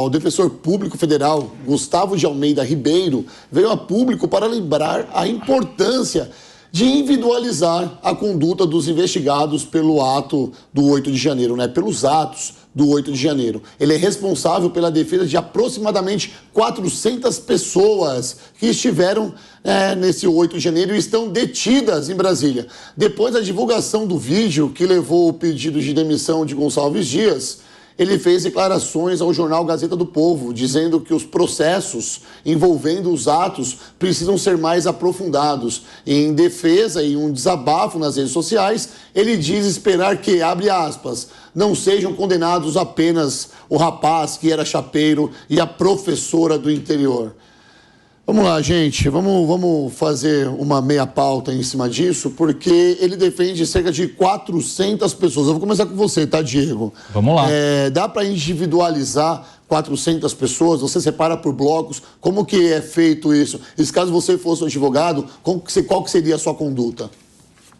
O defensor público federal, Gustavo de Almeida Ribeiro, veio a público para lembrar a importância de individualizar a conduta dos investigados pelo ato do 8 de janeiro, pelos atos do 8 de janeiro. Ele é responsável pela defesa de aproximadamente 400 pessoas que estiveram nesse 8 de janeiro e estão detidas em Brasília. Depois da divulgação do vídeo que levou o pedido de demissão de Gonçalves Dias, ele fez declarações ao jornal Gazeta do Povo, dizendo que os processos envolvendo os atos precisam ser mais aprofundados. Em defesa e um desabafo nas redes sociais, ele diz esperar que, abre aspas, não sejam condenados apenas o rapaz que era chapeiro e a professora do interior. Vamos lá, gente, vamos fazer uma meia pauta em cima disso, porque ele defende cerca de 400 pessoas. Eu vou começar com você, tá, Diego? Vamos lá. Dá para individualizar 400 pessoas? Você separa por blocos? Como que é feito isso? E se caso você fosse um advogado, qual que seria a sua conduta?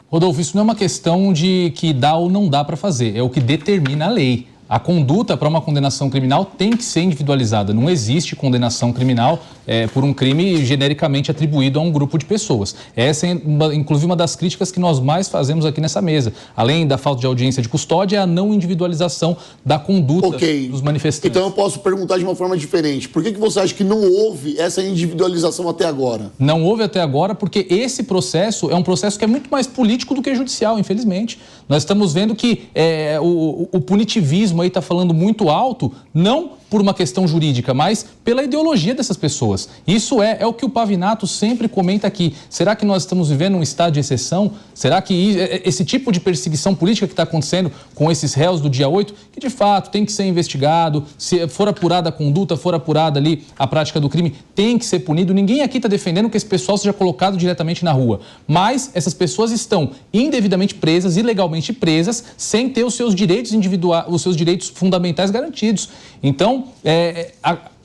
Rodolfo, isso não é uma questão de que dá ou não dá para fazer, é o que determina a lei. A conduta para uma condenação criminal tem que ser individualizada. Não existe condenação criminal por um crime genericamente atribuído a um grupo de pessoas. Essa é, inclusive, uma das críticas que nós mais fazemos aqui nessa mesa. Além da falta de audiência de custódia, é a não individualização da conduta dos manifestantes. Então eu posso perguntar de uma forma diferente. Por que você acha que não houve essa individualização até agora? Não houve até agora porque esse processo é um processo que é muito mais político do que judicial, infelizmente. Nós estamos vendo que o punitivismo aí está falando muito alto, não por uma questão jurídica, mas pela ideologia dessas pessoas. Isso é o que o Pavinato sempre comenta aqui. Será que nós estamos vivendo um estado de exceção? Será que esse tipo de perseguição política que está acontecendo com esses réus do dia 8, que de fato tem que ser investigado, se for apurada a conduta, for apurada ali a prática do crime, tem que ser punido. Ninguém aqui está defendendo que esse pessoal seja colocado diretamente na rua, mas essas pessoas estão indevidamente presas, ilegalmente presas, sem ter os seus direitos individuais, os seus direitos fundamentais garantidos. Então,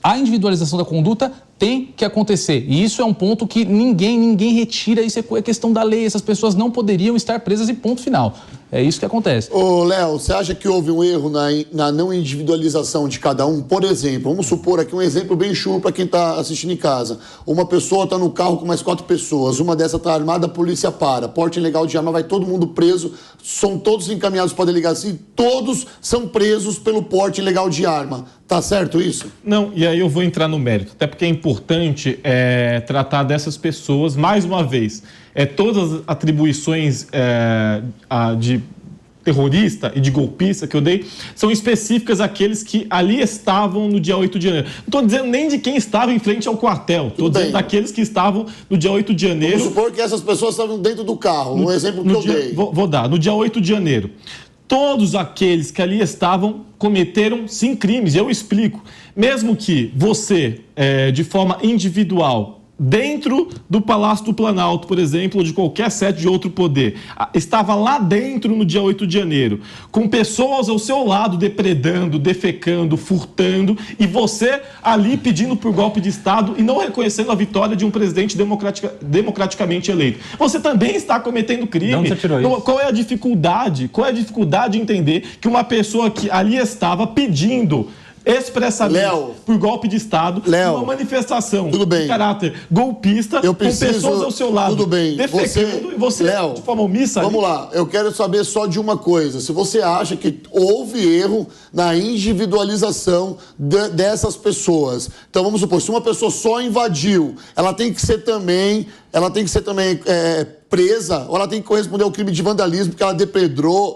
a individualização da conduta tem que acontecer. E isso é um ponto que ninguém retira, isso é questão da lei. Essas pessoas não poderiam estar presas e ponto final. É isso que acontece. Ô, Léo, você acha que houve um erro na não individualização de cada um? Por exemplo, vamos supor aqui um exemplo bem chulo para quem está assistindo em casa. Uma pessoa está no carro com mais 4 pessoas, uma dessa está armada, a polícia para. Porte ilegal de arma, vai todo mundo preso, são todos encaminhados para a delegacia e todos são presos pelo porte ilegal de arma. Tá certo isso? Não, e aí eu vou entrar no mérito, até porque é importante tratar dessas pessoas, mais uma vez, todas as atribuições de terrorista e de golpista que eu dei são específicas àqueles que ali estavam no dia 8 de janeiro. Não estou dizendo nem de quem estava em frente ao quartel, estou dizendo daqueles que estavam no dia 8 de janeiro. Vamos supor que essas pessoas estavam dentro do carro, no exemplo que eu dei. Vou dar, no dia 8 de janeiro. Todos aqueles que ali estavam cometeram, sim, crimes. Eu explico. Mesmo que você, de forma individual, dentro do Palácio do Planalto, por exemplo, ou de qualquer sede de outro poder, estava lá dentro no dia 8 de janeiro, com pessoas ao seu lado depredando, defecando, furtando, e você ali pedindo por golpe de Estado e não reconhecendo a vitória de um presidente democraticamente eleito. Você também está cometendo crime. Não, você tirou isso. Qual é a dificuldade? Qual é a dificuldade de entender que uma pessoa que ali estava pedindo expressamente por golpe de Estado, uma manifestação de caráter golpista, com pessoas ao seu lado defecando, e você de forma omissa. Vamos lá, eu quero saber só de uma coisa. Se você acha que houve erro na individualização dessas pessoas. Então vamos supor, se uma pessoa só invadiu, ela tem que ser também presa, ou ela tem que corresponder ao crime de vandalismo, porque ela depredou.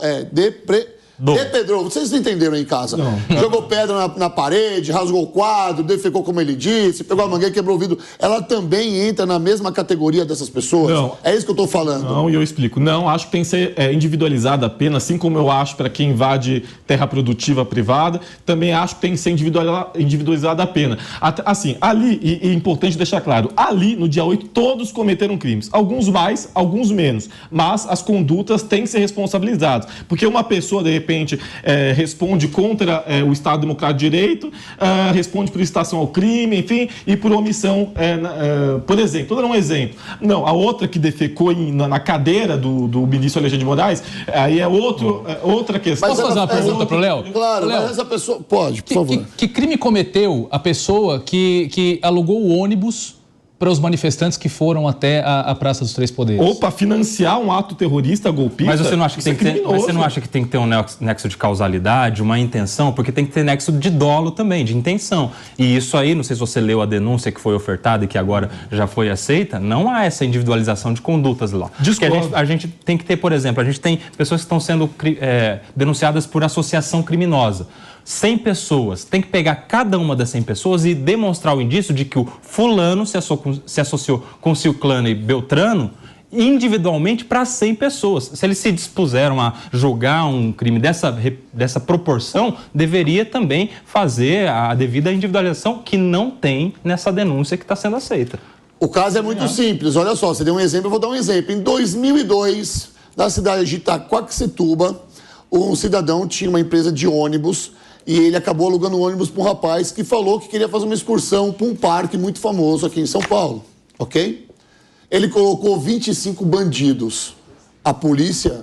Depedrou, vocês entenderam em casa. Jogou pedra na parede, rasgou o quadro, defecou como ele disse, pegou a mangueira e quebrou o vidro. Ela também entra na mesma categoria dessas pessoas? Não. É isso que eu estou falando. Não, e eu explico. Não, acho que tem que ser individualizada a pena, assim como eu acho para quem invade terra produtiva privada, também acho que tem que ser individualizada a pena. Assim, ali, e é importante deixar claro, ali, no dia 8, todos cometeram crimes. Alguns mais, alguns menos. Mas as condutas têm que ser responsabilizadas. Porque uma pessoa, de repente, repente, responde contra o Estado Democrático de Direito, responde por incitação ao crime, enfim, e por omissão, por exemplo. Vou dar um exemplo. Não, a outra que defecou na cadeira do ministro Alexandre de Moraes, aí é outra questão. Posso fazer uma pergunta para o Léo? Claro, Léo, mas essa pessoa... Pode, por favor. Que crime cometeu a pessoa que alugou o ônibus para os manifestantes que foram até a Praça dos Três Poderes? Ou para financiar um ato terrorista, golpista? Mas você não acha que tem que ter um nexo de causalidade, uma intenção? Porque tem que ter nexo de dolo também, de intenção. E isso aí, não sei se você leu a denúncia que foi ofertada e que agora já foi aceita, não há essa individualização de condutas lá. Discordo. A gente tem que ter, por exemplo, a gente tem pessoas que estão sendo denunciadas por associação criminosa. 100 pessoas, tem que pegar cada uma das 100 pessoas e demonstrar o indício de que o fulano se associou com Ciclano e Beltrano individualmente para 100 pessoas. Se eles se dispuseram a julgar um crime dessa proporção, deveria também fazer a devida individualização que não tem nessa denúncia que está sendo aceita. O caso é muito simples. Olha só, você deu um exemplo, eu vou dar um exemplo. Em 2002, na cidade de Itaquaquecetuba, um cidadão tinha uma empresa de ônibus e ele acabou alugando um ônibus para um rapaz que falou que queria fazer uma excursão para um parque muito famoso aqui em São Paulo, ok? Ele colocou 25 bandidos. A polícia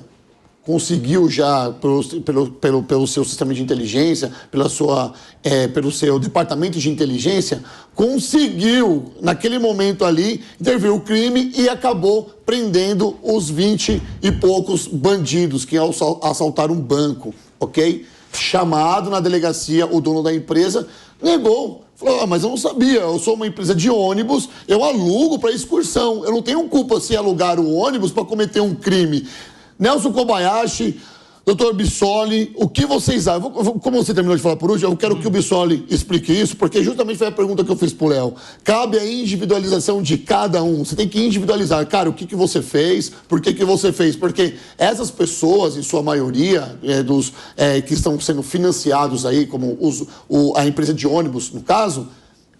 conseguiu já, pelo seu sistema de inteligência, pelo seu departamento de inteligência, conseguiu, naquele momento ali, intervir o crime e acabou prendendo os 20 e poucos bandidos que assaltaram um banco, ok? Chamado na delegacia, o dono da empresa negou. Falou, mas eu não sabia, eu sou uma empresa de ônibus, eu alugo para excursão, eu não tenho culpa se alugar o ônibus para cometer um crime. Nelson Kobayashi, Dr. Bissoli, o que vocês acham? Como você terminou de falar por último, eu quero que o Bissoli explique isso, porque justamente foi a pergunta que eu fiz pro Léo. Cabe a individualização de cada um. Você tem que individualizar. Cara, o que você fez? Por que você fez? Porque essas pessoas, em sua maioria, que estão sendo financiados aí, como a empresa de ônibus, no caso,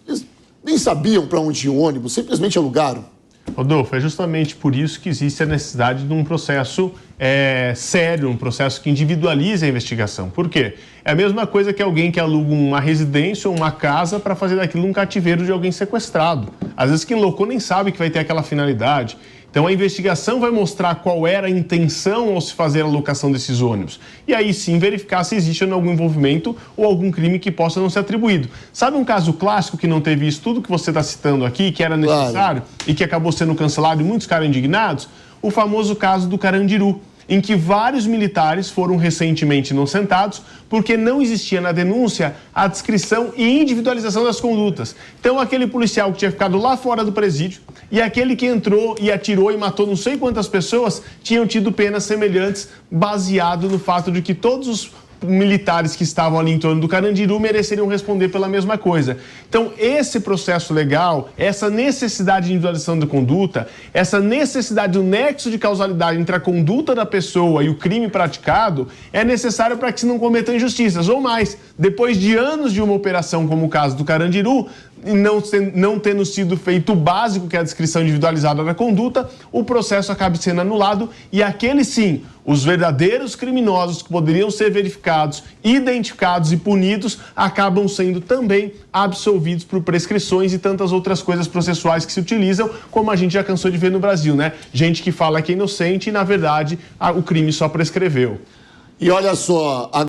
eles nem sabiam para onde ir o ônibus, simplesmente alugaram. Rodolfo, é justamente por isso que existe a necessidade de um processo sério, um processo que individualize a investigação. Por quê? É a mesma coisa que alguém que aluga uma residência ou uma casa para fazer daquilo um cativeiro de alguém sequestrado. Às vezes quem locou nem sabe que vai ter aquela finalidade. Então a investigação vai mostrar qual era a intenção ao se fazer a alocação desses ônibus. E aí sim verificar se existe algum envolvimento ou algum crime que possa não ser atribuído. Sabe um caso clássico que não teve isso tudo que você está citando aqui, que era necessário e que acabou sendo cancelado e muitos ficaram indignados? O famoso caso do Carandiru, em que vários militares foram recentemente inocentados porque não existia na denúncia a descrição e individualização das condutas. Então, aquele policial que tinha ficado lá fora do presídio e aquele que entrou e atirou e matou não sei quantas pessoas tinham tido penas semelhantes, baseado no fato de que todos os militares que estavam ali em torno do Carandiru mereceriam responder pela mesma coisa. Então, esse processo legal, essa necessidade de individualização da conduta, essa necessidade do nexo de causalidade entre a conduta da pessoa e o crime praticado é necessário para que se não cometam injustiças. Ou mais, depois de anos de uma operação como o caso do Carandiru, não tendo sido feito o básico, que é a descrição individualizada da conduta, o processo acabe sendo anulado e aqueles sim, os verdadeiros criminosos que poderiam ser verificados, identificados e punidos, acabam sendo também absolvidos por prescrições e tantas outras coisas processuais que se utilizam, como a gente já cansou de ver no Brasil, né? Gente que fala que é inocente e, na verdade, o crime só prescreveu. E olha só...